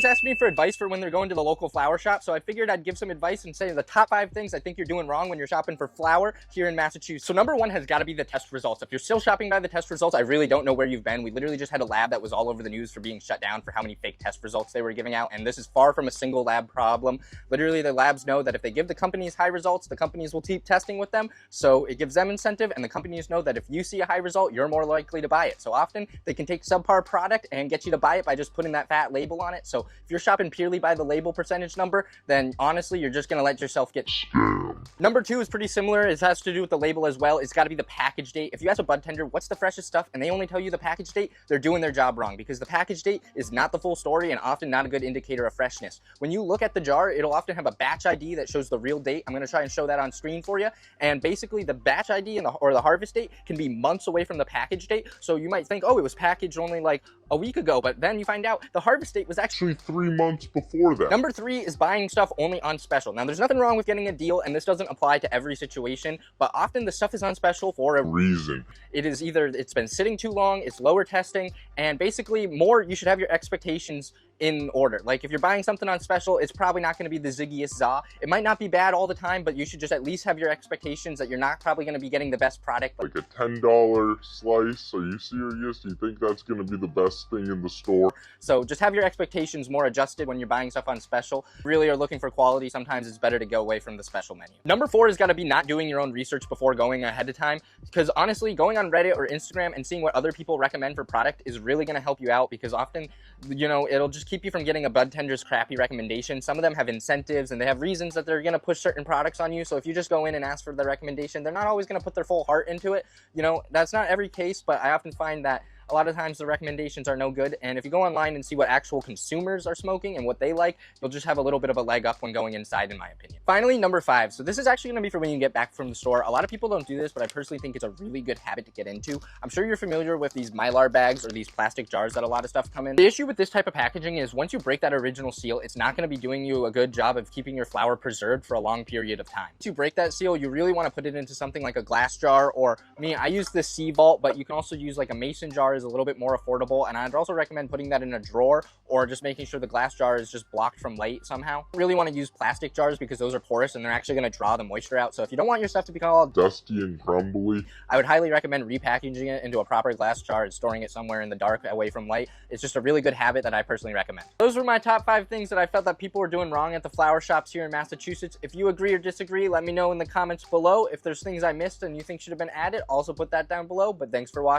always ask me for advice for when they're going to the local flower shop, so I figured I'd give some advice and say the top 5 things I think you're doing wrong when you're shopping for flower here in Massachusetts. So number 1 has got to be the test results. If you're still shopping by the test results, I really don't know where you've been. We literally just had a lab that was all over the news for being shut down for how many fake test results they were giving out, and this is far from a single lab problem. Literally, the labs know that if they give the companies high results, the companies will keep testing with them, so it gives them incentive, and the companies know that if you see a high result, you're more likely to buy it. So often, they can take subpar product and get you to buy it by just putting that fat label on it. So if you're shopping purely by the label percentage number, then honestly, you're just gonna let yourself get scammed. Number 2 is pretty similar. It has to do with the label as well. It's got to be the package date. If you ask a bud tender what's the freshest stuff and they only tell you the package date, they're doing their job wrong, because the package date is not the full story and often not a good indicator of freshness. When you look at the jar, it'll often have a batch ID that shows the real date. I'm going to try and show that on screen for you. And basically the batch ID and the harvest date can be months away from the package date. So you might think, oh, it was packaged only like a week ago, but then you find out the harvest date was actually 3 months before that. Number 3 is buying stuff only on special. Now, there's nothing wrong with getting a deal, and this doesn't apply to every situation, but often the stuff is on special for a reason. It is either it's been sitting too long, it's lower testing, and basically you should have your expectations in order. Like if you're buying something on special, it's probably not going to be the ziggiest za. It might not be bad all the time, but you should just at least have your expectations that you're not probably going to be getting the best product. Like a $10 slice, are you serious? You think that's going to be the best thing in the store? So just have your expectations more adjusted when you're buying stuff on special. If you really are looking for quality, sometimes it's better to go away from the special menu. Number 4 has got to be not doing your own research before going ahead of time, because honestly, going on Reddit or Instagram and seeing what other people recommend for product is really going to help you out, because often, you know, it'll just keep you from getting a bud tender's crappy recommendation. Some of them have incentives and they have reasons that they're going to push certain products on you. So if you just go in and ask for the recommendation, they're not always going to put their full heart into it. You know, that's not every case, but I often find that a lot of times the recommendations are no good, and if you go online and see what actual consumers are smoking and what they like, you'll just have a little bit of a leg up when going inside, in my opinion. Finally, number 5. So this is actually going to be for when you get back from the store. A lot of people don't do this, but I personally think it's a really good habit to get into. I'm sure you're familiar with these Mylar bags or these plastic jars that a lot of stuff come in. The issue with this type of packaging is once you break that original seal, it's not going to be doing you a good job of keeping your flower preserved for a long period of time. Once you break that seal, you really want to put it into something like a glass jar, or I use this Sea Vault, but you can also use like a mason jar, is a little bit more affordable, and I'd also recommend putting that in a drawer, or just making sure the glass jar is just blocked from light somehow. You really want to use plastic jars because those are porous and they're actually going to draw the moisture out. So if you don't want your stuff to be all dusty and crumbly, I would highly recommend repackaging it into a proper glass jar and storing it somewhere in the dark away from light. It's just a really good habit that I personally recommend. Those were my top 5 things that I felt that people were doing wrong at the flower shops here in Massachusetts. If you agree or disagree, let me know in the comments below. If there's things I missed and you think should have been added, also put that down below. But thanks for watching.